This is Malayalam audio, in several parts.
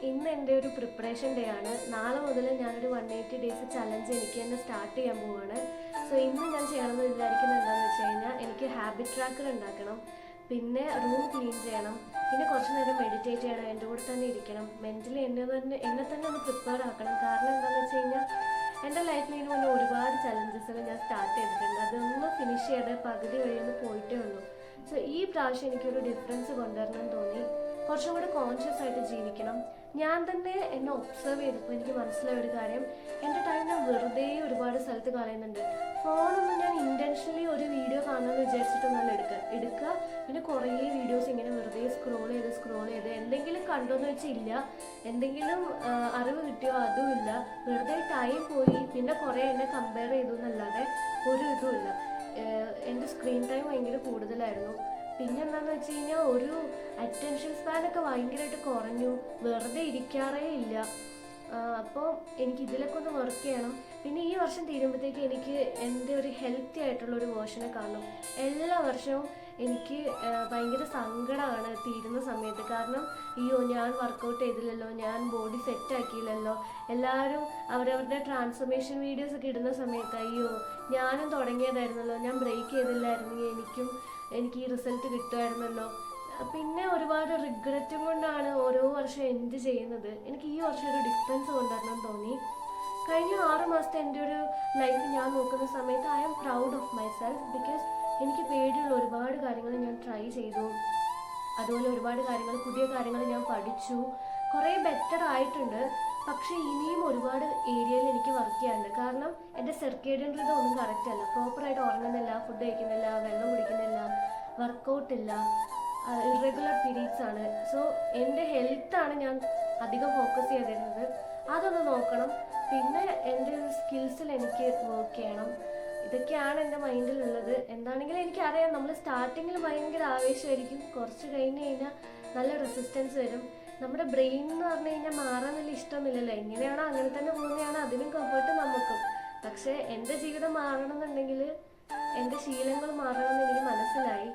ഇന്ന് എൻ്റെ ഒരു പ്രിപ്പറേഷൻ ഡേ ആണ്. നാളെ മുതൽ ഞാനൊരു 180 ഡേയ്സ് ചലഞ്ച് എനിക്ക് തന്നെ സ്റ്റാർട്ട് ചെയ്യാൻ പോവുകയാണ്. സോ ഇന്ന് ഞാൻ ചെയ്യണമെന്ന് വിചാരിക്കുന്നത് എന്താണെന്ന് വെച്ച് കഴിഞ്ഞാൽ എനിക്ക് ഹാബിറ്റ് ട്രാക്കർ ഉണ്ടാക്കണം, പിന്നെ റൂം ക്ലീൻ ചെയ്യണം, പിന്നെ കുറച്ച് നേരം മെഡിറ്റേറ്റ് ചെയ്യണം, എൻ്റെ കൂടെ തന്നെ ഇരിക്കണം, മെൻ്റലി എന്നെ തന്നെ ഒന്ന് പ്രിപ്പയർ ആക്കണം. കാരണം എന്താണെന്ന് വെച്ച് കഴിഞ്ഞാൽ എൻ്റെ ലൈഫിൽ ഇതിന് മുന്നേ ഒരുപാട് ചലഞ്ചസുകൾ ഞാൻ സ്റ്റാർട്ട് ചെയ്തിട്ടുണ്ട്. അതൊന്ന് ഫിനിഷ് ചെയ്ത് പകുതി വഴിയൊന്ന് പോയിട്ടേ ഉള്ളൂ. സോ ഈ പ്രാവശ്യം എനിക്കൊരു ഡിഫറൻസ് കൊണ്ടുവരണം തോന്നി. കുറച്ചും കൂടെ കോൺഷ്യസ് ആയിട്ട് ജീവിക്കണം. ഞാൻ തന്നെ എന്നെ ഒബ്സർവ് ചെയ്തപ്പോൾ എനിക്ക് മനസ്സിലായ ഒരു കാര്യം, എൻ്റെ ടൈം ഞാൻ വെറുതെ ഒരുപാട് സ്ഥലത്ത് കളയുന്നുണ്ട്. ഫോണൊന്നും ഞാൻ ഇൻറ്റൻഷനലി ഒരു വീഡിയോ കാണുമെന്ന് വിചാരിച്ചിട്ടൊന്നല്ല എടുക്കുക. പിന്നെ കുറേ വീഡിയോസ് ഇങ്ങനെ വെറുതെ സ്ക്രോൾ ചെയ്ത് എന്തെങ്കിലും കണ്ടോന്ന് വെച്ചില്ല, എന്തെങ്കിലും അറിവ് കിട്ടിയോ അതുമില്ല, വെറുതെ ടൈം പോയി. പിന്നെ കുറേ എന്നെ കമ്പയർ ചെയ്തു എന്നല്ലാതെ ഒരു ഇതുമില്ല. എൻ്റെ സ്ക്രീൻ ടൈം ഭയങ്കര കൂടുതലായിരുന്നു. പിന്നെ എന്താണെന്ന് വെച്ച് കഴിഞ്ഞാൽ ഒരു അറ്റൻഷൻ സ്പാനൊക്കെ ഭയങ്കരമായിട്ട് കുറഞ്ഞു, വെറുതെ ഇരിക്കാറേ ഇല്ല. അപ്പോൾ എനിക്ക് ഇതിലൊക്കെ ഒന്ന് വർക്ക് ചെയ്യണം. പിന്നെ ഈ വർഷം തീരുമ്പോഴത്തേക്ക് എനിക്ക് എൻ്റെ ഒരു ഹെൽത്തി ആയിട്ടുള്ളൊരു വേർഷനെ കാണണം. എല്ലാ വർഷവും എനിക്ക് ഭയങ്കര സങ്കടമാണ് തീരുന്ന സമയത്ത്. കാരണം അയ്യോ ഞാൻ വർക്കൗട്ട് ചെയ്തില്ലല്ലോ, ഞാൻ ബോഡി സെറ്റ് ആക്കിയില്ലല്ലോ. എല്ലാവരും അവരവരുടെ ട്രാൻസ്ഫോർമേഷൻ വീഡിയോസ് ഒക്കെ ഇടുന്ന സമയത്ത് അയ്യോ ഞാനും തുടങ്ങിയതായിരുന്നല്ലോ, ഞാൻ ബ്രേക്ക് ചെയ്തില്ലായിരുന്നെങ്കിൽ എനിക്ക് ഈ റിസൾട്ട് കിട്ടുമായിരുന്നല്ലോ. പിന്നെ ഒരുപാട് റിഗ്രറ്റും കൊണ്ടാണ് ഓരോ വർഷം എൻഡ് ചെയ്യുന്നത്. എനിക്ക് ഈ വർഷം ഒരു ഡിഫറൻസ് കൊണ്ടുവരണം തോന്നി. കഴിഞ്ഞ 6 മാസത്തെ എൻ്റെ ഒരു ലൈഫ് ഞാൻ നോക്കുന്ന സമയത്ത് I am proud of myself. Because എനിക്ക് പേടിയുള്ള ഒരുപാട് കാര്യങ്ങൾ ഞാൻ ട്രൈ ചെയ്തു. അതുപോലെ ഒരുപാട് കാര്യങ്ങൾ, പുതിയ കാര്യങ്ങൾ ഞാൻ പഠിച്ചു. കുറേ ബെറ്റർ ആയിട്ടുണ്ട്. പക്ഷേ ഇനിയും ഒരുപാട് ഏരിയയിൽ എനിക്ക് വർക്ക് ചെയ്യാനുണ്ട്. കാരണം എൻ്റെ സർക്കേഡിയൻ റിതം ഒന്നും കറക്റ്റ് അല്ല. പ്രോപ്പറായിട്ട് ഉറങ്ങുന്നില്ല, ഫുഡ് കഴിക്കുന്നില്ല, വെള്ളം കുടിക്കുന്നില്ല, വർക്കൗട്ടില്ല, ഇറഗുലർ പീരീഡ്സ് ആണ്. സോ എൻ്റെ ഹെൽത്താണ് ഞാൻ അധികം ഫോക്കസ് ചെയ്തിരുന്നത്. അതൊന്ന് നോക്കണം. പിന്നെ എൻ്റെ സ്കിൽസിൽ എനിക്ക് വർക്ക് ചെയ്യണം. ഇതൊക്കെയാണ് എൻ്റെ മൈൻഡിലുള്ളത്. എന്താണെങ്കിലും എനിക്കറിയാം നമ്മൾ സ്റ്റാർട്ടിങ്ങിൽ ഭയങ്കര ആവേശമായിരിക്കും, കുറച്ച് കഴിഞ്ഞ് കഴിഞ്ഞാൽ നല്ല റെസിസ്റ്റൻസ് വരും. നമ്മുടെ ബ്രെയിൻ എന്ന് പറഞ്ഞു കഴിഞ്ഞാൽ മാറാൻ നല്ല ഇഷ്ടമൊന്നുമില്ലല്ലോ. എങ്ങനെയാണോ അങ്ങനെ തന്നെ പോകുന്നതാണ് അതിനും കംഫർട്ട് നമുക്കും. പക്ഷേ എൻ്റെ ജീവിതം മാറണമെന്നുണ്ടെങ്കിൽ എൻ്റെ ശീലങ്ങൾ മാറണമെന്ന് എനിക്ക് മനസ്സിലായി.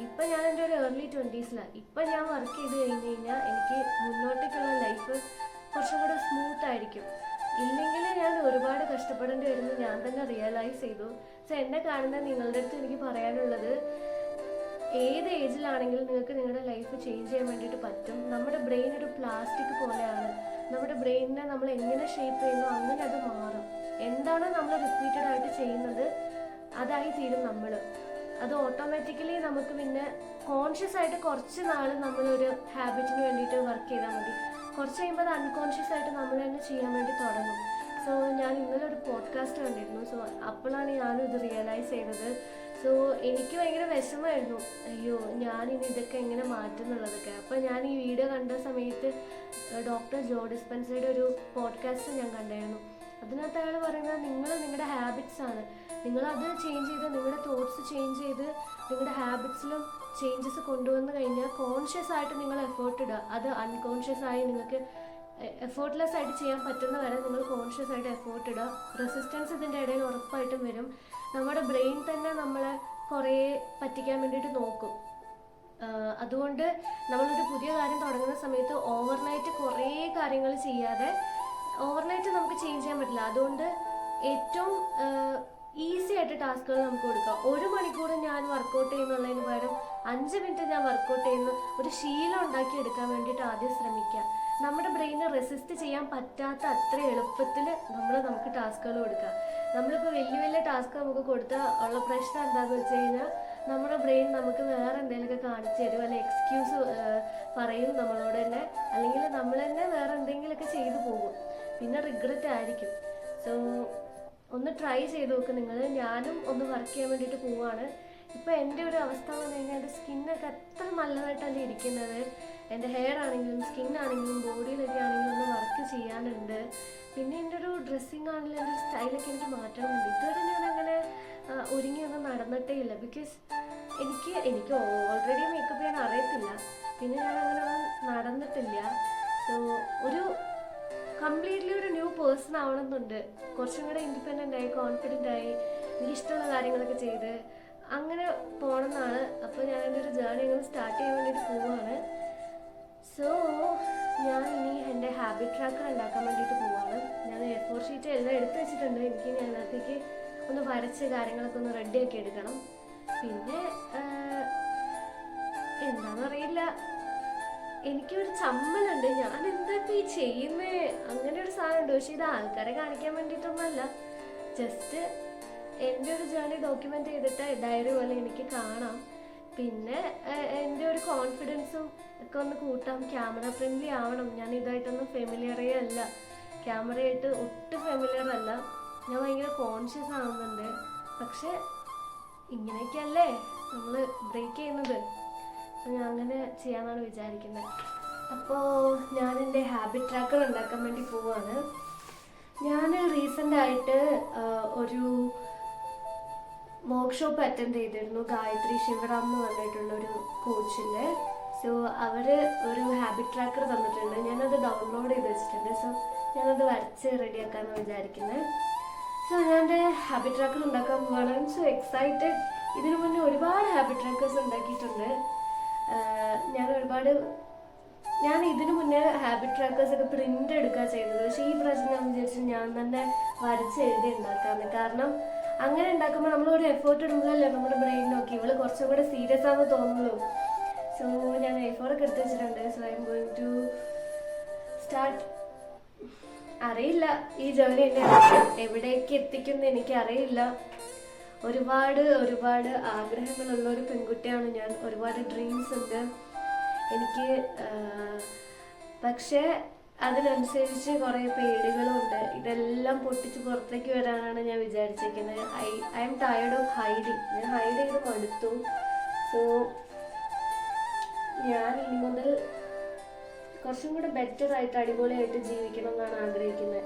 ഇപ്പം ഞാൻ എൻ്റെ ഒരു ഏർലി 20s. ഇപ്പം ഞാൻ വർക്ക് ചെയ്ത് കഴിഞ്ഞ് കഴിഞ്ഞാൽ എനിക്ക് മുന്നോട്ടേക്കുള്ള ലൈഫ് കുറച്ചും കൂടെ സ്മൂത്ത് ആയിരിക്കും. ഇല്ലെങ്കിൽ ഞാൻ ഒരുപാട് കഷ്ടപ്പെടേണ്ടി വരുമെന്ന് ഞാൻ തന്നെ റിയലൈസ് ചെയ്തു. സോ എന്നെ കാണുന്ന നിങ്ങളുടെ അടുത്ത് എനിക്ക് പറയാനുള്ളത്, ഏത് ഏജിലാണെങ്കിലും നിങ്ങൾക്ക് നിങ്ങളുടെ ലൈഫ് ചേഞ്ച് ചെയ്യാൻ വേണ്ടിയിട്ട് പറ്റും. നമ്മുടെ ബ്രെയിൻ ഒരു പ്ലാസ്റ്റിക് പോലെയാണ്. നമ്മുടെ ബ്രെയിനിനെ നമ്മൾ എങ്ങനെ ഷേപ്പ് ചെയ്യുന്നു അങ്ങനെ അത് മാറും. എന്താണോ നമ്മൾ റിപ്പീറ്റഡ് ആയിട്ട് ചെയ്യുന്നത് അതായി തീരും നമ്മൾ. അത് ഓട്ടോമാറ്റിക്കലി നമുക്ക് പിന്നെ കോൺഷ്യസ് ആയിട്ട് കുറച്ച് നാൾ നമ്മളൊരു ഹാബിറ്റിന് വേണ്ടിയിട്ട് വർക്ക് ചെയ്താൽ മതി. കുറച്ച് കഴിയുമ്പോൾ അത് അൺകോൺഷ്യസ് ആയിട്ട് നമ്മൾ തന്നെ ചെയ്യാൻ വേണ്ടി തുടങ്ങും. സോ ഞാൻ ഇന്നലെ ഒരു പോഡ്കാസ്റ്റ് കണ്ടിരുന്നു. സോ അപ്പോഴാണ് ഞാനും ഇത് റിയലൈസ് ചെയ്തത്. സോ എനിക്ക് ഭയങ്കര വിഷമമായിരുന്നു, അയ്യോ ഞാനിനി ഇതൊക്കെ എങ്ങനെ മാറ്റുന്നുള്ളതൊക്കെ. അപ്പോൾ ഞാൻ ഈ വീഡിയോ കണ്ട സമയത്ത് ഡോക്ടർ ജോ ഡിസ്പെൻസയുടെ ഒരു പോഡ്കാസ്റ്റ് ഞാൻ കണ്ടായിരുന്നു. അതിനകത്ത് അയാൾ പറയുന്നത്, നിങ്ങൾ നിങ്ങളുടെ ഹാബിറ്റ്സ് ആണ്, നിങ്ങളത് ചേഞ്ച് ചെയ്ത്, നിങ്ങളുടെ തോട്ട്സ് ചേഞ്ച് ചെയ്ത് നിങ്ങളുടെ ഹാബിറ്റ്സിലും ചേഞ്ചസ് കൊണ്ടുവന്ന് കഴിഞ്ഞാൽ കോൺഷ്യസ് ആയിട്ട് നിങ്ങൾ എഫേർട്ട് ഇടുക. അത് അൺകോൺഷ്യസ് ആയി നിങ്ങൾക്ക് എഫേർട്ട്ലെസ് ആയിട്ട് ചെയ്യാൻ പറ്റുന്ന വരെ നിങ്ങൾ കോൺഷ്യസ് ആയിട്ട് എഫേർട്ട് ഇടുക. റെസിസ്റ്റൻസ് ഇതിൻ്റെ ഇടയിൽ ഉറപ്പായിട്ടും വരും. നമ്മുടെ ബ്രെയിൻ തന്നെ നമ്മളെ കുറേ പറ്റിക്കാൻ വേണ്ടിയിട്ട് നോക്കും. അതുകൊണ്ട് നമ്മളൊരു പുതിയ കാര്യം തുടങ്ങുന്ന സമയത്ത് ഓവർനൈറ്റ് കുറേ കാര്യങ്ങൾ ചെയ്യാതെ, ഓവർനൈറ്റ് നമുക്ക് ചേഞ്ച് ചെയ്യാൻ പറ്റില്ല. അതുകൊണ്ട് ഏറ്റവും ഈസി ആയിട്ട് ടാസ്കുകൾ നമുക്ക് കൊടുക്കാം. 1 മണിക്കൂർ ഞാൻ വർക്കൗട്ട് ചെയ്യുന്നുള്ളതിന് പകരം 5 മിനിറ്റ് ഞാൻ വർക്കൗട്ട് ചെയ്യുന്ന ഒരു ശീലം ഉണ്ടാക്കി എടുക്കാൻ വേണ്ടിയിട്ട് ആദ്യം ശ്രമിക്കുക. നമ്മുടെ ബ്രെയിന് റെസിസ്റ്റ് ചെയ്യാൻ പറ്റാത്ത അത്ര എളുപ്പത്തിൽ നമുക്ക് ടാസ്കുകൾ കൊടുക്കുക. നമ്മളിപ്പോൾ വലിയ ടാസ്ക് നമുക്ക് കൊടുത്താൽ ഉള്ള പ്രശ്നം എന്താണെന്ന് വെച്ച് കഴിഞ്ഞാൽ നമ്മുടെ ബ്രെയിൻ നമുക്ക് വേറെ എന്തെങ്കിലുമൊക്കെ കാണിച്ചു തരും, അല്ലെങ്കിൽ എക്സ്ക്യൂസ് പറയും നമ്മളോട് തന്നെ, അല്ലെങ്കിൽ നമ്മൾ തന്നെ വേറെ എന്തെങ്കിലുമൊക്കെ ചെയ്തു പോകും. പിന്നെ റിഗ്രറ്റ് ആയിരിക്കും. സോ ഒന്ന് ട്രൈ ചെയ്ത് നോക്ക് നിങ്ങൾ. ഞാനും ഒന്ന് വർക്ക് ചെയ്യാൻ വേണ്ടിയിട്ട് പോവുകയാണ്. ഇപ്പോൾ എൻ്റെ ഒരു അവസ്ഥ എന്ന് പറഞ്ഞു കഴിഞ്ഞാൽ എൻ്റെ സ്കിന്നൊക്കെ അത്ര നല്ലതായിട്ടല്ല ഇരിക്കുന്നത്. എൻ്റെ ഹെയർ ആണെങ്കിലും സ്കിന്നാണെങ്കിലും ബോഡിയിലൊക്കെ ആണെങ്കിലും ഒന്ന് വർക്ക് ചെയ്യാനുണ്ട്. പിന്നെ എൻ്റെ ഒരു ഡ്രസ്സിങ് ആണെങ്കിലും എൻ്റെ സ്റ്റൈലൊക്കെ എനിക്ക് മാറ്റണമെന്നുണ്ട്. ഇതുവരെ ഞാനങ്ങനെ ഒരുങ്ങിയൊന്നും നടന്നിട്ടേ ഇല്ല. ബിക്കോസ് എനിക്ക് ഓൾറെഡി മേക്കപ്പ് ചെയ്യാൻ അറിയത്തില്ല, പിന്നെ ഞാൻ അങ്ങനെ ഒന്നും നടന്നിട്ടില്ല. സോ ഒരു കംപ്ലീറ്റ്ലി ഒരു ന്യൂ പേഴ്സൺ ആവണമെന്നുണ്ട്. കുറച്ചും കൂടെ ഇൻഡിപെൻഡൻ്റ് ആയി, കോൺഫിഡൻ്റ് ആയി, എനിക്കിഷ്ടമുള്ള കാര്യങ്ങളൊക്കെ ചെയ്ത് അങ്ങനെ പോകണമെന്നാണ്. അപ്പോൾ ഞാൻ എൻ്റെ ഒരു ജേർണി അങ്ങനെ സ്റ്റാർട്ട് ചെയ്യാൻ വേണ്ടിയിട്ട് പോവുകയാണ്. സോ ഞാൻ ഇനി എൻ്റെ ഹാബിറ്റ് ട്രാക്കർ ഉണ്ടാക്കാൻ വേണ്ടിയിട്ട് പോവാണ്. ഞാൻ A4 ഷീറ്റ് എല്ലാം എടുത്ത് വെച്ചിട്ടുണ്ട്. എനിക്ക് ഇനി അതിനകത്തേക്ക് ഒന്ന് വരച്ച് കാര്യങ്ങളൊക്കെ ഒന്ന് റെഡിയാക്കി എടുക്കണം. പിന്നെ എന്താണെന്നറിയില്ല, എനിക്കൊരു ചമ്മലുണ്ട്, ഞാൻ എന്താ ഇപ്പം ഈ ചെയ്യുന്നേ, അങ്ങനെ ഒരു സാധനമുണ്ട്. പക്ഷെ ഇത് ആൾക്കാരെ കാണിക്കാൻ വേണ്ടിയിട്ടൊന്നുമല്ല, ജസ്റ്റ് എൻ്റെ ഒരു ജേർണി ഡോക്യുമെൻ്റ് ചെയ്തിട്ട് ഡയറി പോലെ എനിക്ക് കാണാം. പിന്നെ എൻ്റെ ഒരു കോൺഫിഡൻസും ഒക്കെ ഒന്ന് കൂട്ടാം. ക്യാമറ ഫ്രണ്ട്ലി ആവണം. ഞാൻ ഇതായിട്ടൊന്നും ഫെമിലിയറേ അല്ല, ക്യാമറയായിട്ട് ഒട്ടും ഫെമിലിയർ അല്ല. ഞാൻ ഭയങ്കര കോൺഷ്യസ് ആവുന്നുണ്ട്. പക്ഷെ ഇങ്ങനെയൊക്കെയല്ലേ നമ്മൾ ബ്രേക്ക് ചെയ്യുന്നത്. ഞാൻ അങ്ങനെ ചെയ്യാമെന്നാണ് വിചാരിക്കുന്നത്. അപ്പോൾ ഞാൻ എൻ്റെ ഹാബിറ്റ് ട്രാക്കർ ഉണ്ടാക്കാൻ വേണ്ടി പോവാണ്. ഞാൻ റീസെൻ്റായിട്ട് ഒരു വർക്ക്ഷോപ്പ് അറ്റൻഡ് ചെയ്തിരുന്നു, ഗായത്രി ശിവറാം എന്ന് പറഞ്ഞിട്ടുള്ളൊരു കോച്ചിൻ്റെ. സോ അവർ ഒരു ഹാബിറ്റ് ട്രാക്കർ തന്നിട്ടുണ്ട്. ഞാനത് ഡൗൺലോഡ് ചെയ്ത് വെച്ചിട്ടുണ്ട്. സോ ഞാനത് വരച്ച് റെഡിയാക്കാമെന്ന് വിചാരിക്കുന്നത്. സോ ഞാൻ എൻ്റെ ഹാബിറ്റ് ട്രാക്കർ ഉണ്ടാക്കാൻ പോവാണ്. I M so excited. ഇതിനു മുന്നേ ഒരുപാട് ഹാബിറ്റ് ട്രാക്കേഴ്സ് ഉണ്ടാക്കിയിട്ടുണ്ട്. ഞാൻ ഇതിനു മുന്നേ ഹാബിറ്റ് ട്രാക്കേഴ്സ് ഒക്കെ പ്രിന്റ് എടുക്കുക ചെയ്തത്. പക്ഷേ ഈ പ്രാവശ്യം ഞാൻ വിചാരിച്ചു ഞാൻ തന്നെ വരച്ച് എഴുതി ഉണ്ടാക്കാമെന്ന്. കാരണം അങ്ങനെ ഉണ്ടാക്കുമ്പോൾ നമ്മളൊരു എഫേർട്ട് ഇടുമ്പോഴല്ലേ നമ്മുടെ ബ്രെയിൻ നോക്കി ഇവള് കുറച്ചും കൂടെ സീരിയസ് ആണെന്ന് തോന്നുള്ളൂ. സോ ഞാൻ A4 ഒക്കെ എടുത്ത് വെച്ചിട്ടുണ്ട്. So I'm going to start. അറിയില്ല ഈ ജേർണി എന്നെ എവിടേക്ക് എത്തിക്കുമെന്ന് എനിക്കറിയില്ല. ഒരുപാട് ആഗ്രഹങ്ങളുള്ള ഒരു പെൺകുട്ടിയാണ് ഞാൻ. ഒരുപാട് ഡ്രീംസ് ഉണ്ട് എനിക്ക്. പക്ഷേ അതിനനുസരിച്ച് കുറേ പേടികളുണ്ട്. ഇതെല്ലാം പൊട്ടിച്ച് പുറത്തേക്ക് വരാനാണ് ഞാൻ വിചാരിച്ചിരിക്കുന്നത്. I'm tired of hiding. ഞാൻ ഹൈഡ് ചെയ്ത് മടുത്തു. സോ ഞാൻ ഇനി മുതൽ കുറച്ചും കൂടെ ബെറ്റർ ആയിട്ട് അടിപൊളിയായിട്ട് ജീവിക്കണം എന്നാണ് ആഗ്രഹിക്കുന്നത്.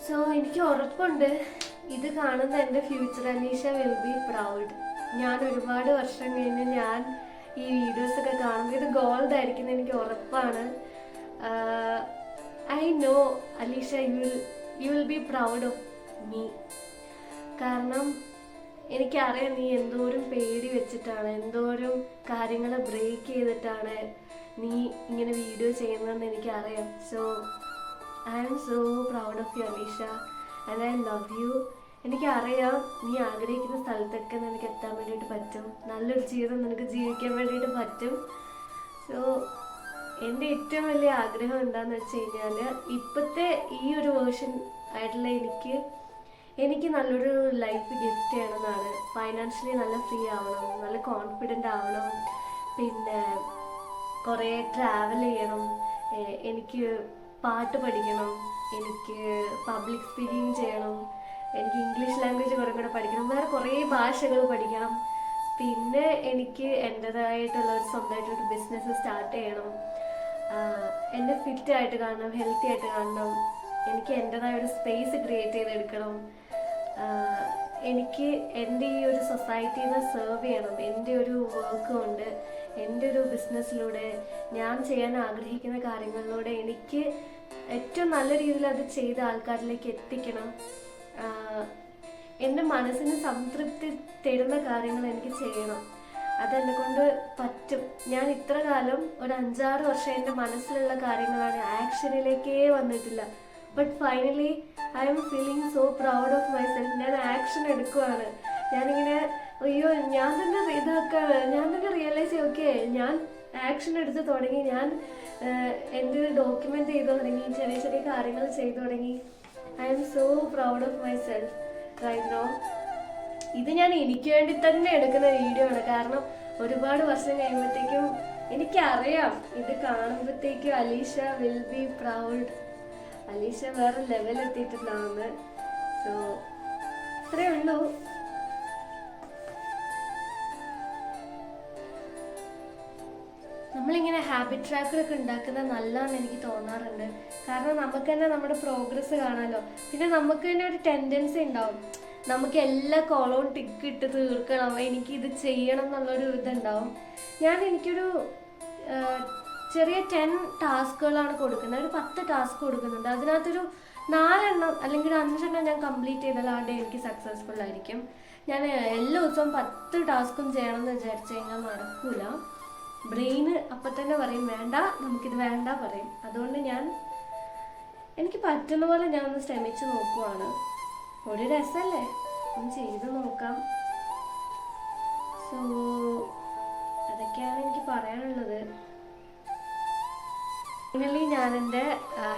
സോ എനിക്ക് ഉറപ്പുണ്ട് ഇത് കാണുന്ന എൻ്റെ future Alisha will be proud. ഞാൻ ഒരുപാട് വർഷം കഴിഞ്ഞ് ഞാൻ ഈ വീഡിയോസൊക്കെ കാണുമ്പോൾ ഇത് ഗോൾഡ് ആയിരിക്കും എനിക്ക് ഉറപ്പാണ്. I know Alisha you will be proud of me. കാരണം എനിക്കറിയാം നീ എന്തോരം പേടി വെച്ചിട്ടാണ്, എന്തോരം കാര്യങ്ങൾ ബ്രേക്ക് ചെയ്തിട്ടാണ് നീ ഇങ്ങനെ വീഡിയോ ചെയ്യുന്നതെന്ന് എനിക്കറിയാം. So I am so proud of you Alisha and I love you. എനിക്കറിയാം നീ ആഗ്രഹിക്കുന്ന സ്ഥലത്തൊക്കെ നിനക്ക് എത്താൻ വേണ്ടിയിട്ട് പറ്റും. നല്ലൊരു ജീവിതം നിനക്ക് ജീവിക്കാൻ വേണ്ടിയിട്ട് പറ്റും. സോ എൻ്റെ ഏറ്റവും വലിയ ആഗ്രഹം എന്താണെന്ന് വെച്ച് കഴിഞ്ഞാൽ ഇപ്പോഴത്തെ ഈ ഒരു വേർഷൻ ആയിട്ടുള്ള എനിക്ക് നല്ലൊരു ലൈഫ് ഗിഫ്റ്റ് ചെയ്യണമെന്നാണ്. ഫൈനാൻഷ്യലി നല്ല ഫ്രീ ആവണം, നല്ല കോൺഫിഡൻ്റ് ആവണം, പിന്നെ കുറേ ട്രാവൽ ചെയ്യണം, എനിക്ക് പാട്ട് പഠിക്കണം, എനിക്ക് പബ്ലിക് സ്പീക്കിംഗ് ചെയ്യണം, എനിക്ക് ഇംഗ്ലീഷ് ലാംഗ്വേജ് കുറേ കൂടെ പഠിക്കണം, വേറെ കുറേ ഭാഷകൾ പഠിക്കണം. പിന്നെ എനിക്ക് എൻ്റേതായിട്ടുള്ള ഒരു സ്വന്തമായിട്ടൊരു ബിസിനസ് സ്റ്റാർട്ട് ചെയ്യണം. എന്നെ ഫിറ്റായിട്ട് കാണണം, ഹെൽത്തി ആയിട്ട് കാണണം. എനിക്ക് എൻ്റേതായ ഒരു സ്പേസ് ക്രിയേറ്റ് ചെയ്തെടുക്കണം. എനിക്ക് എൻ്റെ ഈ ഒരു സൊസൈറ്റീനെ സെർവ് ചെയ്യണം. എൻ്റെ ഒരു വർക്ക് കൊണ്ട്, എൻ്റെ ഒരു ബിസിനസ്സിലൂടെ, ഞാൻ ചെയ്യാൻ ആഗ്രഹിക്കുന്ന കാര്യങ്ങളിലൂടെ എനിക്ക് ഏറ്റവും നല്ല രീതിയിൽ അത് ചെയ്ത് ആൾക്കാരിലേക്ക് എത്തിക്കണം. എൻ്റെ മനസ്സിന് സംതൃപ്തി തരുന്ന കാര്യങ്ങൾ എനിക്ക് ചെയ്യണം. അതെന്നെ കൊണ്ട് പറ്റും. ഞാൻ ഇത്ര കാലം ഒരു 5-6 വർഷം എൻ്റെ മനസ്സിലുള്ള കാര്യങ്ങളാണ്, ആക്ഷനിലേക്കേ വന്നിട്ടില്ല. But finally I M feeling so proud of myself. ഞാൻ ആക്ഷൻ എടുക്കുവാണ്. ഞാനിങ്ങനെ അയ്യോ ഞാൻ തന്നെ റിയലൈസ് ചെയ്യും, ഓക്കെ ഞാൻ ആക്ഷൻ എടുത്ത് തുടങ്ങി. ഞാൻ എൻ്റെ ഡോക്യുമെൻ്റ് ചെയ്ത് തുടങ്ങി, ചെറിയ ചെറിയ കാര്യങ്ങൾ ചെയ്തു തുടങ്ങി. I'm so proud of myself right now. ഇത് ഞാൻ എനിക്ക് വേണ്ടി തന്നെ എടുക്കുന്ന വീഡിയോ ആണ്. കാരണം ഒരുപാട് വർഷം കഴിയുമ്പോഴത്തേക്കും എനിക്കറിയാം ഇത് കാണുമ്പോഴത്തേക്കും Alisha will be proud. Alisha വേറെ ലെവൽ എത്തിയിട്ടുണ്ടാവുന്നത്. സോ അത്രേ ഉള്ളൂ. നമ്മളിങ്ങനെ ഹാബിറ്റ് ട്രാക്കറൊക്കെ ഉണ്ടാക്കുന്നത് നല്ലതാണെന്ന് എനിക്ക് തോന്നാറുണ്ട്. കാരണം നമുക്ക് തന്നെ നമ്മുടെ പ്രോഗ്രസ് കാണാമല്ലോ. പിന്നെ നമുക്ക് തന്നെ ഒരു ടെൻഡൻസി ഉണ്ടാവും, നമുക്ക് എല്ലാ കോളവും ടിക്ക് ഇട്ട് തീർക്കണം, എനിക്കിത് ചെയ്യണം എന്നുള്ളൊരു ഇതുണ്ടാവും. എനിക്കൊരു ചെറിയ 10 ടാസ്കുകളാണ് കൊടുക്കുന്നത്. ഒരു 10 ടാസ്ക് കൊടുക്കുന്നുണ്ട്. അതിനകത്തൊരു 4 എണ്ണം അല്ലെങ്കിൽ 5 എണ്ണം ഞാൻ കംപ്ലീറ്റ് ചെയ്താലാണ്ട് എനിക്ക് സക്സസ്ഫുൾ ആയിരിക്കും. ഞാൻ എല്ലാ ദിവസവും 10 ടാസ്കും ചെയ്യണമെന്ന് വിചാരിച്ചു കഴിഞ്ഞാൽ നടക്കൂല. ബ്രെയിന് അപ്പം തന്നെ പറയും വേണ്ട, നമുക്കിത് വേണ്ട പറയും. അതുകൊണ്ട് എനിക്ക് പറ്റുന്ന പോലെ ഞാൻ ഒന്ന് ശ്രമിച്ചു നോക്കുവാണ്. ഒരു രസമല്ലേ, ഒന്ന് ചെയ്ത് നോക്കാം. സോ അതൊക്കെയാണ് എനിക്ക് പറയാനുള്ളത്. ഫൈനലി ഞാൻ എൻ്റെ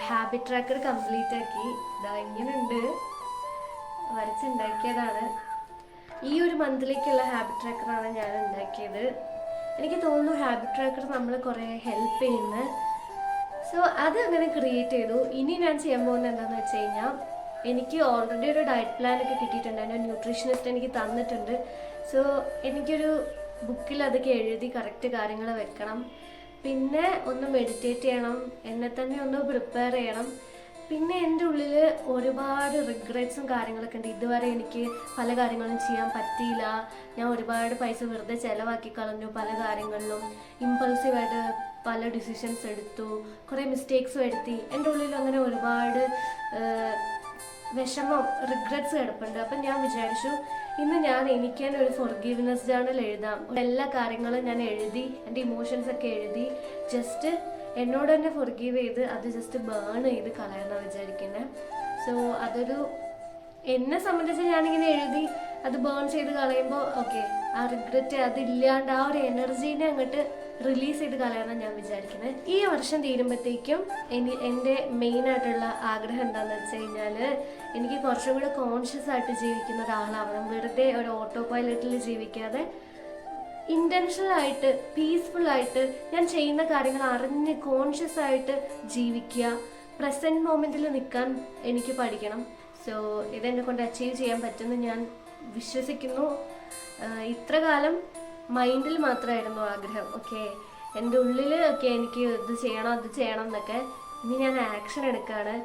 ഹാബിറ്റ് ട്രാക്കർ കംപ്ലീറ്റ് ആക്കി. ഇതാ ഇങ്ങനെയുണ്ട്, വരച്ചുണ്ടാക്കിയതാണ്. ഈ ഒരു മന്തിലേക്കുള്ള ഹാബിറ്റ് ട്രാക്കറാണ് ഞാൻ ഉണ്ടാക്കിയത്. എനിക്ക് തോന്നുന്നു ഹാബിറ്റ് ട്രാക്കർ നമ്മൾ കുറേ ഹെൽപ്പ് ചെയ്യുന്നു. സോ അത് അങ്ങനെ ക്രിയേറ്റ് ചെയ്തു. ഇനി ഞാൻ ചെയ്യാൻ പോകുന്നത് എന്താണെന്ന് വെച്ച് കഴിഞ്ഞാൽ, എനിക്ക് ഓൾറെഡി ഒരു ഡയറ്റ് പ്ലാൻ ഒക്കെ കിട്ടിയിട്ടുണ്ട്. എൻ്റെ ന്യൂട്രീഷനിസ്റ്റ് എനിക്ക് തന്നിട്ടുണ്ട്. സോ എനിക്കൊരു ബുക്കിൽ അതൊക്കെ എഴുതി കറക്റ്റ് കാര്യങ്ങൾ വെക്കണം. പിന്നെ ഒന്ന് മെഡിറ്റേറ്റ് ചെയ്യണം, എന്നെ തന്നെ ഒന്ന് പ്രിപ്പയർ ചെയ്യണം. പിന്നെ എൻ്റെ ഉള്ളിൽ ഒരുപാട് റിഗ്രറ്റ്സും കാര്യങ്ങളൊക്കെ ഉണ്ട്. ഇതുവരെ എനിക്ക് പല കാര്യങ്ങളും ചെയ്യാൻ പറ്റിയില്ല. ഞാൻ ഒരുപാട് പൈസ വെറുതെ ചിലവാക്കി കളഞ്ഞു പല കാര്യങ്ങളിലും. ഇമ്പൾസീവായിട്ട് പല ഡിസിഷൻസ് എടുത്തു, കുറേ മിസ്റ്റേക്സ് വരുത്തി. എൻ്റെ ഉള്ളിൽ അങ്ങനെ ഒരുപാട് വിഷമം, റിഗ്രറ്റ്സ് കിടപ്പുണ്ട്. അപ്പം ഞാൻ വിചാരിച്ചു ഇന്ന് ഞാൻ എനിക്ക് തന്നെ ഒരു ഫോർഗീവ്നെസ് ജേർണൽ എഴുതാം. എല്ലാ കാര്യങ്ങളും ഞാൻ എഴുതി, എൻ്റെ ഇമോഷൻസ് ഒക്കെ എഴുതി ജസ്റ്റ് എന്നോട് തന്നെ ഫോർഗീവ് ചെയ്ത് അത് ജസ്റ്റ് ബേൺ ചെയ്ത് കളയാമെന്നാണ് വിചാരിക്കുന്നത്. സോ അതൊരു എന്നെ സംബന്ധിച്ച് ഞാനിങ്ങനെ എഴുതി അത് ബേൺ ചെയ്ത് കളയുമ്പോൾ ഓക്കെ, ആ റിഗ്രറ്റ് അതില്ലാണ്ട് ആ ഒരു എനർജീനെ അങ്ങോട്ട് റിലീസ് ചെയ്ത് കളയാനാണ് ഞാൻ വിചാരിക്കുന്നത്. ഈ വർഷം തീരുമ്പോഴത്തേക്കും എൻ്റെ മെയിനായിട്ടുള്ള ആഗ്രഹം എന്താണെന്ന് വെച്ച് കഴിഞ്ഞാൽ, എനിക്ക് കുറച്ചും കൂടെ കോൺഷ്യസ് ആയിട്ട് ജീവിക്കുന്ന ഒരാളാവണം. വെറുതെ ഒരു ഓട്ടോ പൈലറ്റിൽ ജീവിക്കാതെ ഇൻറ്റൻഷനലായിട്ട് പീസ്ഫുള്ളായിട്ട് ഞാൻ ചെയ്യുന്ന കാര്യങ്ങൾ അറിഞ്ഞ് കോൺഷ്യസ് ആയിട്ട് ജീവിക്കുക. പ്രസൻറ്റ് മൊമെൻറ്റിൽ നിൽക്കാൻ എനിക്ക് പഠിക്കണം. സോ ഇതെന്നെ കൊണ്ട് അച്ചീവ് ചെയ്യാൻ പറ്റുമെന്ന് ഞാൻ വിശ്വസിക്കുന്നു. ഇത്ര കാലം മൈൻഡിൽ മാത്രമായിരുന്നു ആഗ്രഹം. ഓക്കെ, എൻ്റെ ഉള്ളിൽ ഒക്കെ എനിക്ക് ഇത് ചെയ്യണം അത് ചെയ്യണം എന്നൊക്കെ. ഇനി ഞാൻ ആക്ഷൻ എടുക്കുകയാണ്.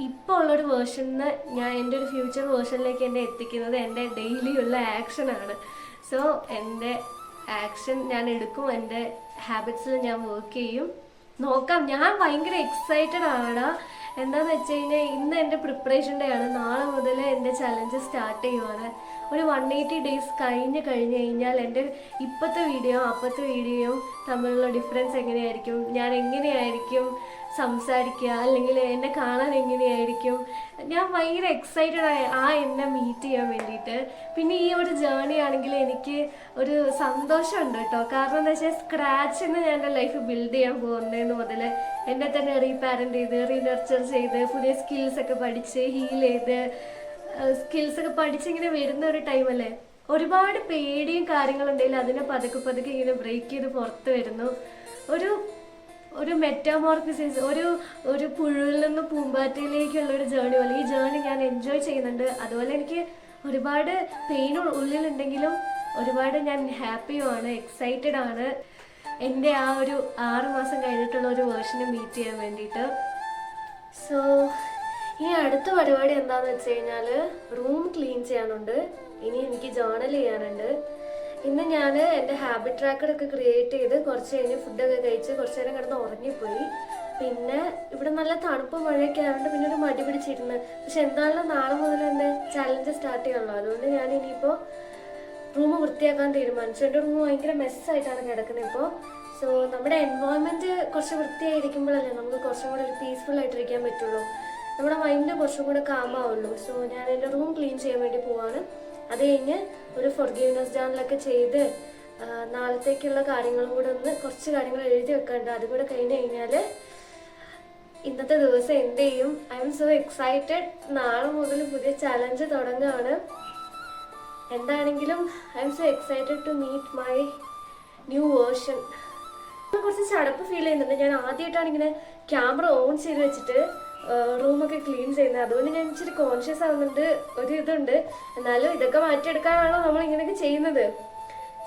ഇപ്പോൾ ഉള്ളൊരു വേർഷനിൽ ഞാൻ എൻ്റെ ഒരു ഫ്യൂച്ചർ വേർഷനിലേക്ക് എന്നെ എത്തിക്കുന്നത് എൻ്റെ ഡെയിലി ഉള്ള ആക്ഷനാണ്. സോ എൻ്റെ ആക്ഷൻ ഞാൻ എടുക്കും, എൻ്റെ ഹാബിറ്റ്സിൽ ഞാൻ വർക്ക് ചെയ്യും. നോക്കാം. ഞാൻ ഭയങ്കര എക്സൈറ്റഡ് ആണ്. എന്താണെന്ന് വെച്ച് കഴിഞ്ഞാൽ ഇന്ന് എൻ്റെ പ്രിപ്പറേഷൻ ഡേ ആണ്. നാളെ മുതൽ എൻ്റെ ചലഞ്ച് സ്റ്റാർട്ട് ചെയ്യുവാണ്. ഒരു 180 ഡേയ്സ് കഴിഞ്ഞ് കഴിഞ്ഞാൽ എൻ്റെ ഇപ്പോഴത്തെ വീഡിയോ അപ്പോഴത്തെ വീഡിയോയും തമ്മിലുള്ള ഡിഫറൻസ് എങ്ങനെയായിരിക്കും, ഞാൻ എങ്ങനെയായിരിക്കും സംസാരിക്കുക, അല്ലെങ്കിൽ എന്നെ കാണാൻ എങ്ങനെയായിരിക്കും. ഞാൻ ഭയങ്കര എക്സൈറ്റഡ് ആയി എന്നെ മീറ്റ് ചെയ്യാൻ വേണ്ടിയിട്ട്. പിന്നെ ഈ ഒരു ജേർണി ആണെങ്കിൽ എനിക്ക് ഒരു സന്തോഷമുണ്ട് കേട്ടോ. കാരണം എന്താ വെച്ചാൽ സ്ക്രാച്ചിൽ നിന്ന് ഞാൻ എൻ്റെ ലൈഫ് ബിൽഡ് ചെയ്യാൻ പോകുന്നതിന് മുതൽ എന്നെ തന്നെ റീപാരൻ്റ് ചെയ്ത് റീനർച്ചർ ചെയ്ത് പുതിയ സ്കിൽസൊക്കെ പഠിച്ച് ഹീൽ ചെയ്ത് സ്കിൽസൊക്കെ പഠിച്ചിങ്ങനെ വരുന്ന ഒരു ടൈമല്ലേ. ഒരുപാട് പേടിയും കാര്യങ്ങളുണ്ടെങ്കിൽ അതിനെ പതുക്കെ പതുക്കെ ഇങ്ങനെ ബ്രേക്ക് ചെയ്ത് പുറത്ത് വരുന്നു. ഒരു മെറ്റാമോർഫിസിസ്, ഒരു പുഴുവിൽ നിന്ന് പൂമ്പാറ്റയിലേക്കുള്ള ഒരു ജേർണി പോലെ ഈ ജേർണി ഞാൻ എൻജോയ് ചെയ്യുന്നുണ്ട്. അതുപോലെ എനിക്ക് ഒരുപാട് പെയിൻ ഉള്ളിലുണ്ടെങ്കിലും ഒരുപാട് ഞാൻ ഹാപ്പിയുമാണ്, എക്സൈറ്റഡ് ആണ് എൻ്റെ ആ ഒരു 6 മാസം കഴിഞ്ഞിട്ടുള്ള ഒരു വേർഷനെ മീറ്റ് ചെയ്യാൻ വേണ്ടിയിട്ട്. സോ ഇനി അടുത്ത പരിപാടി എന്താണെന്ന് വെച്ച് കഴിഞ്ഞാൽ റൂം ക്ലീൻ ചെയ്യാനുണ്ട്. ഇനി എനിക്ക് ജേർണൽ ചെയ്യാനുണ്ട്. ഇന്ന് ഞാൻ എൻ്റെ ഹാബിറ്റ് ട്രാക്കറൊക്കെ ക്രിയേറ്റ് ചെയ്ത് കുറച്ച് കഴിഞ്ഞ് ഫുഡൊക്കെ കഴിച്ച് കുറച്ച് നേരം കിടന്ന് ഉറങ്ങിപ്പോയി. പിന്നെ ഇവിടെ നല്ല തണുപ്പ് മഴയൊക്കെ ആയതുകൊണ്ട് പിന്നെ ഒരു മടി പിടിച്ചിരുന്നു. പക്ഷെ എന്തായാലും നാളെ മുതൽ എൻ്റെ ചലഞ്ച് സ്റ്റാർട്ട് ചെയ്യണമല്ലോ. അതുകൊണ്ട് ഞാൻ ഇനിയിപ്പോൾ റൂം വൃത്തിയാക്കാൻ തീരുമാനിച്ചു. എൻ്റെ റൂം ഭയങ്കര മെസ്സായിട്ടാണ് കിടക്കുന്നത് ഇപ്പോൾ. സോ നമ്മുടെ എൻവയോൺമെൻറ്റ് കുറച്ച് വൃത്തിയായിരിക്കുമ്പോഴല്ലേ നമുക്ക് കുറച്ചും കൂടെ ഒരു പീസ്ഫുൾ ആയിട്ടിരിക്കാൻ പറ്റുള്ളൂ, നമ്മുടെ മൈൻഡ് കുറച്ചും കൂടെ കാമാവുള്ളൂ. സോ ഞാൻ എൻ്റെ റൂം ക്ലീൻ ചെയ്യാൻ വേണ്ടി പോവാണ്. അത് കഴിഞ്ഞ് ഒരു ഫോർഗീവ്നെസ് ജേർണലൊക്കെ ചെയ്ത് നാളത്തേക്കുള്ള കാര്യങ്ങളും കൂടെ കുറച്ച് കാര്യങ്ങൾ എഴുതി വെക്കാനുണ്ട്. അതും കൂടെ കഴിഞ്ഞ് കഴിഞ്ഞാൽ ഇന്നത്തെ ദിവസം എന്ത് ചെയ്യും. I'm so excited. നാളെ മുതൽ പുതിയ ചലഞ്ച് തുടങ്ങുകയാണ്. എന്താണെങ്കിലും I'm so excited to meet my new version. കുറച്ച് ചടപ്പ് ഫീൽ ചെയ്യുന്നുണ്ട്. ഞാൻ ആദ്യമായിട്ടാണ് ഇങ്ങനെ ക്യാമറ ഓൺ ചെയ്ത് വെച്ചിട്ട് റൂമൊക്കെ ക്ലീൻ ചെയ്യുന്നത്. അതുകൊണ്ട് ഞാൻ ഇച്ചിരി കോൺഷ്യസ് ആവുന്നുണ്ട്, ഒരു ഇതുണ്ട്. എന്നാലും ഇതൊക്കെ മാറ്റിയെടുക്കാനാണോ നമ്മൾ ഇങ്ങനെയൊക്കെ ചെയ്യുന്നത്.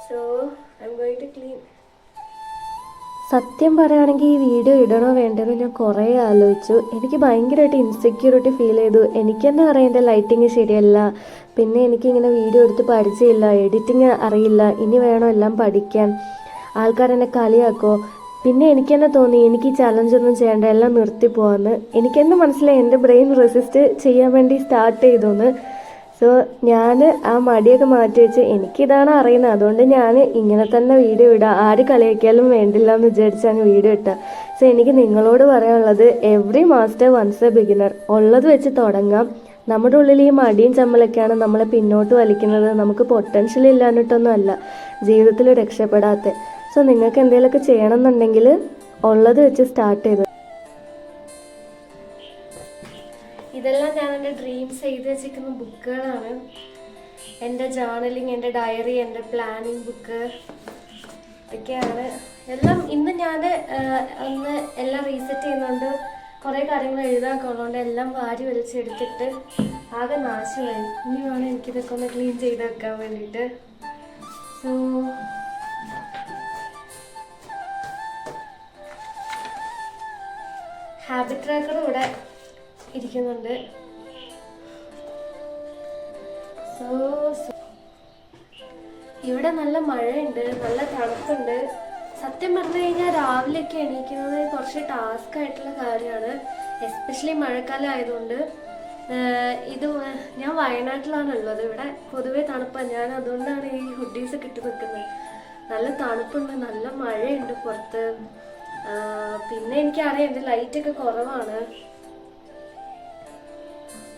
So I'm going to clean. സത്യം പറയുകയാണെങ്കിൽ ഈ വീഡിയോ ഇടണോ വേണ്ടതെന്ന് ഞാൻ കുറേ ആലോചിച്ചു. എനിക്ക് ഭയങ്കരമായിട്ട് ഇൻസെക്യൂരിറ്റി ഫീൽ ചെയ്തു. എനിക്ക് തന്നെ അറിയാം എൻ്റെ ലൈറ്റിങ് ശരിയല്ല. പിന്നെ എനിക്കിങ്ങനെ വീഡിയോ എടുത്ത് പരിചയമില്ല, എഡിറ്റിങ് അറിയില്ല. ഇനി വേണം എല്ലാം പഠിക്കാൻ. ആൾക്കാരെന്നെ കളിയാക്കോ, പിന്നെ എനിക്ക് തന്നെ തോന്നി എനിക്ക് ഈ ചലഞ്ചൊന്നും ചെയ്യേണ്ട, എല്ലാം നിർത്തി പോകാമെന്ന്. എനിക്ക് തന്നെ മനസ്സിലായി എൻ്റെ ബ്രെയിൻ റെസിസ്റ്റ് ചെയ്യാൻ വേണ്ടി സ്റ്റാർട്ട് ചെയ്തോന്ന്. സോ ഞാൻ ആ മടിയൊക്കെ മാറ്റി വെച്ച് എനിക്കിതാണ് അറിയുന്നത്, അതുകൊണ്ട് ഞാൻ ഇങ്ങനെ തന്നെ വീഡിയോ ഇടാം, ആര് കളിയാക്കിയാലും വേണ്ടില്ല എന്ന് വിചാരിച്ചാണ് വീഡിയോ ഇട്ട. സോ എനിക്ക് നിങ്ങളോട് പറയാനുള്ളത്, every master once a beginner. ഉള്ളത് വെച്ച് തുടങ്ങാം. നമ്മുടെ ഉള്ളിൽ ഈ മടിയും ചമ്മലൊക്കെയാണ് നമ്മളെ പിന്നോട്ട് വലിക്കുന്നത്. നമുക്ക് പൊട്ടൻഷ്യൽ ഇല്ലാഞ്ഞിട്ടൊന്നും അല്ല ജീവിതത്തിൽ രക്ഷപ്പെടാത്ത. സോ നിങ്ങൾക്ക് എന്തെങ്കിലുമൊക്കെ ചെയ്യണം എന്നുണ്ടെങ്കിൽ ഉള്ളത് വെച്ച് സ്റ്റാർട്ട് ചെയ്ത്. ഇതെല്ലാം ഞാൻ എൻ്റെ ഡ്രീംസ് എഴുതി വെച്ചിരിക്കുന്ന ബുക്കുകളാണ്. എൻ്റെ ജേർണലിങ്, എൻ്റെ ഡയറി, എൻ്റെ പ്ലാനിങ് ബുക്ക്, ഇതൊക്കെയാണ് എല്ലാം. ഇന്ന് ഞാൻ ഒന്ന് എല്ലാം റീസെറ്റ് ചെയ്യുന്നുണ്ട്, കുറേ കാര്യങ്ങൾ എഴുതാനൊക്കെ ഉള്ളതുകൊണ്ട് എല്ലാം വാരി വലിച്ചെടുത്തിട്ട് ആകെ നാശമായി. ഇനി വേണം എനിക്കിതൊക്കെ ഒന്ന് ക്ലീൻ ചെയ്ത് വെക്കാൻ വേണ്ടിയിട്ട്. സോ ഹാബിറ്റ് ട്രാക്കറും ഇവിടെ ഇരിക്കുന്നുണ്ട്. ഇവിടെ നല്ല മഴയുണ്ട്, നല്ല തണുപ്പുണ്ട്. സത്യം പറഞ്ഞു കഴിഞ്ഞാൽ രാവിലെയൊക്കെ എണീക്കുന്നത് കുറച്ച് ടാസ്ക് ആയിട്ടുള്ള കാര്യമാണ്, എസ്പെഷ്യലി മഴക്കാലം ആയതുകൊണ്ട്. ഞാൻ വയനാട്ടിലാണുള്ളത്. ഇവിടെ പൊതുവേ തണുപ്പാണ്, ഞാൻ അതുകൊണ്ടാണ് ഈ ഹുഡീസ് ഇട്ട് നിൽക്കുന്നത്. നല്ല തണുപ്പുണ്ട്, നല്ല മഴയുണ്ട് പുറത്ത്. പിന്നെ എനിക്കറിയാം എൻ്റെ ലൈറ്റൊക്കെ കുറവാണ്.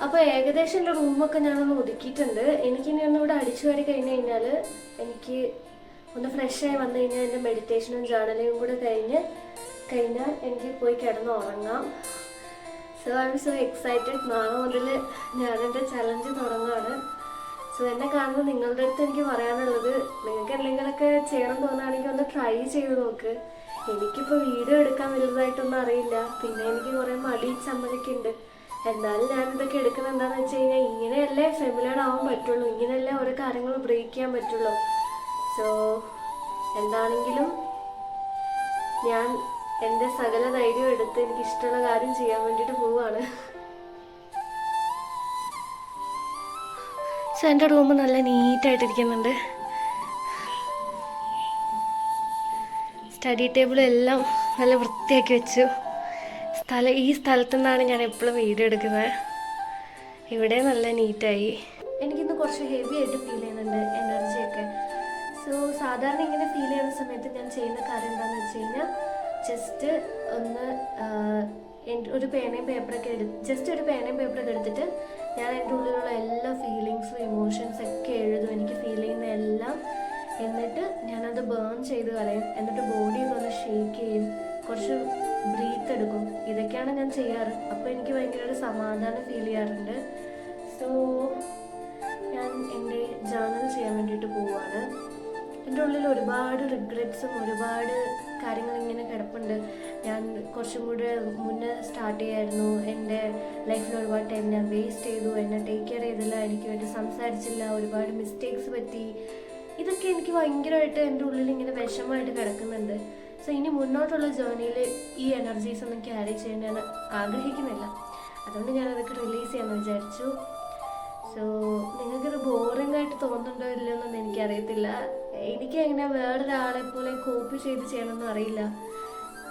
അപ്പോൾ ഏകദേശം എൻ്റെ റൂമൊക്കെ ഞാനൊന്ന് ഒതുക്കിയിട്ടുണ്ട്. എനിക്കിനി ഒന്ന് ഇവിടെ അടിച്ചു വാരി കഴിഞ്ഞ് കഴിഞ്ഞാൽ എനിക്ക് ഒന്ന് ഫ്രഷായി വന്നു കഴിഞ്ഞാൽ എൻ്റെ മെഡിറ്റേഷനും ജേർണലിങ്ങും കൂടെ കഴിഞ്ഞാൽ എനിക്ക് പോയി കിടന്ന് ഉറങ്ങാം. So I'm so excited. നാളെ മുതൽ ഞാനെൻ്റെ ചലഞ്ച് തുടങ്ങുകയാണ്. സോ എന്നെ കാണുമ്പോൾ നിങ്ങളുടെ അടുത്ത് എനിക്ക് പറയാനുള്ളത്, നിങ്ങൾക്ക് എന്തെങ്കിലുമൊക്കെ ചെയ്യണം തോന്നുകയാണെങ്കിൽ ഒന്ന് ട്രൈ ചെയ്ത് നോക്ക്. എനിക്കിപ്പോൾ വീഡിയോ എടുക്കാൻ വലുതായിട്ടൊന്നും അറിയില്ല, പിന്നെ എനിക്ക് കുറേ മടി ചമ്മലൊക്കെ ഉണ്ട്. എന്നാലും ഞാനിതൊക്കെ എടുക്കുന്നത് എന്താണെന്ന് വെച്ച് കഴിഞ്ഞാൽ ഇങ്ങനെയല്ലേ ഫെമിലിയർ ആവാൻ പറ്റുള്ളൂ, ഇങ്ങനെയല്ലേ ഓരോ കാര്യങ്ങൾ ബ്രേക്ക് ചെയ്യാൻ പറ്റുള്ളൂ. സോ എന്താണെങ്കിലും ഞാൻ എൻ്റെ സകല ധൈര്യം എടുത്ത് എനിക്ക് ഇഷ്ടമുള്ള കാര്യം ചെയ്യാൻ വേണ്ടിയിട്ട് പോവുകയാണ്. സോ എൻ്റെ റൂം നല്ല നീറ്റായിട്ടിരിക്കുന്നുണ്ട്. സ്റ്റഡി ടേബിളും എല്ലാം നല്ല വൃത്തിയാക്കി വെച്ചു. ഈ സ്ഥലത്തു നിന്നാണ് ഞാൻ എപ്പോഴും വീഡിയോ എടുക്കുന്നത്. ഇവിടെ നല്ല നീറ്റായി. എനിക്കിന്ന് കുറച്ച് ഹെവി ആയിട്ട് ഫീൽ ചെയ്യുന്നുണ്ട്, എനർജിയൊക്കെ. സോ സാധാരണ ഇങ്ങനെ ഫീൽ ചെയ്യുന്ന സമയത്ത് ഞാൻ ചെയ്യുന്ന കാര്യം എന്താണെന്ന് വെച്ച് കഴിഞ്ഞാൽ, ജസ്റ്റ് ഒന്ന് ഒരു പേനയും പേപ്പറൊക്കെ എടുത്തിട്ട് ഞാൻ എൻ്റെ ഉള്ളിലുള്ള എല്ലാ ഫീലിങ്സും ഇമോഷൻസൊക്കെ എഴുതും, എനിക്ക് ഫീൽ ചെയ്യുന്ന എല്ലാം. എന്നിട്ട് ഞാനത് ബേൺ ചെയ്ത് കളയും. എന്നിട്ട് ബോഡി ഒന്ന് ഷേക്ക് ചെയ്യും, കുറച്ച് ബ്രീത്ത് എടുക്കും. ഇതൊക്കെയാണ് ഞാൻ ചെയ്യാറ്. അപ്പോൾ എനിക്ക് ഭയങ്കര ഒരു സമാധാനം ഫീൽ ചെയ്യാറുണ്ട്. സോ ഞാൻ എൻ്റെ ജേർണൽ ചെയ്യാൻ വേണ്ടിയിട്ട് പോവുകയാണ്. എൻ്റെ ഉള്ളിൽ ഒരുപാട് റിഗ്രറ്റ്സും ഒരുപാട് കാര്യങ്ങൾ ഇങ്ങനെ കിടപ്പുണ്ട്. ഞാൻ കുറച്ചും കൂടെ മുന്നേ സ്റ്റാർട്ട് ചെയ്യായിരുന്നു. എൻ്റെ ലൈഫിൽ ഒരുപാട് ടൈം ഞാൻ വേസ്റ്റ് ചെയ്തു, എന്നെ ടേക്ക് കെയർ ചെയ്തില്ല, എനിക്ക് വേണ്ടി സംസാരിച്ചില്ല, ഒരുപാട് മിസ്റ്റേക്സ് പറ്റി. ഇതൊക്കെ എനിക്ക് ഭയങ്കരമായിട്ട് എൻ്റെ ഉള്ളിൽ ഇങ്ങനെ വിഷമമായിട്ട് കിടക്കുന്നുണ്ട്. സോ ഇനി മുന്നോട്ടുള്ള ജേർണിയിൽ ഈ എനർജീസ് ഒന്നും ക്യാരി ചെയ്യാൻ ഞാൻ ആഗ്രഹിക്കുന്നില്ല. അതുകൊണ്ട് ഞാനതൊക്കെ റിലീസ് ചെയ്യാമെന്ന് വിചാരിച്ചു. സോ നിങ്ങൾക്കൊരു ബോറിംഗ് ആയിട്ട് തോന്നുന്നുണ്ടോ ഇല്ലയോ എന്നൊന്നും എനിക്കറിയത്തില്ല. എനിക്ക് എങ്ങനെ വേറൊരാളെ പോലെ കോപ്പി ചെയ്ത് ചെയ്യണമെന്നും അറിയില്ല.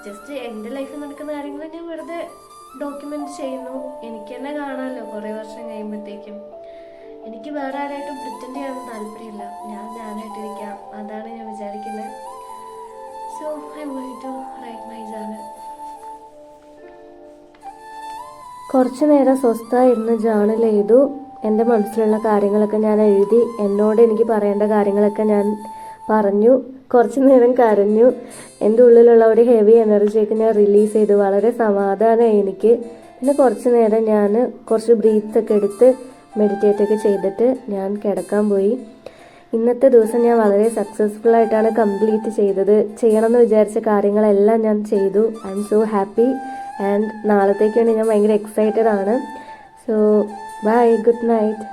ജസ്റ്റ് എൻ്റെ ലൈഫിൽ നടക്കുന്ന കാര്യങ്ങൾ ഞാൻ വെറുതെ ഡോക്യുമെൻ്റ് ചെയ്യുന്നു. എനിക്ക് തന്നെ കാണാമല്ലോ കുറേ വർഷം കഴിയുമ്പോഴത്തേക്കും. എനിക്ക് വേറെ ആരായിട്ടും പ്രിറ്റൻഡ് ചെയ്യാനൊന്നും താല്പര്യമില്ല. ഞാനായിട്ടിരിക്കാം, അതാണ് ഞാൻ വിചാരിക്കുന്നത്. So I'm going to write my journal. കുറച്ച് നേരം സ്വസ്ഥമായിരുന്ന് ജേർണൽ ചെയ്തു. എൻ്റെ മനസ്സിലുള്ള കാര്യങ്ങളൊക്കെ ഞാൻ എഴുതി. എന്നോട് എനിക്ക് പറയേണ്ട കാര്യങ്ങളൊക്കെ ഞാൻ പറഞ്ഞു. കുറച്ച് നേരം കരഞ്ഞു. എൻ്റെ ഉള്ളിലുള്ള ഒരു ഹെവി എനർജിയൊക്കെ ഞാൻ റിലീസ് ചെയ്തു. വളരെ സമാധാനമായി എനിക്ക്. പിന്നെ കുറച്ച് നേരം ഞാൻ കുറച്ച് ബ്രീത്തൊക്കെ എടുത്ത് മെഡിറ്റേറ്റൊക്കെ ചെയ്തിട്ട് ഞാൻ കിടക്കാൻ പോയി. ഇന്നത്തെ ദിവസം ഞാൻ വളരെ സക്സസ്ഫുൾ ആയിട്ടാണ് കംപ്ലീറ്റ് ചെയ്തത്. ചെയ്യണമെന്ന് വിചാരിച്ച കാര്യങ്ങളെല്ലാം ഞാൻ ചെയ്തു. I'm so happy and നാളത്തേക്ക് വേണ്ടി ഞാൻ ഭയങ്കര എക്സൈറ്റഡ് ആണ്. So bye, good night.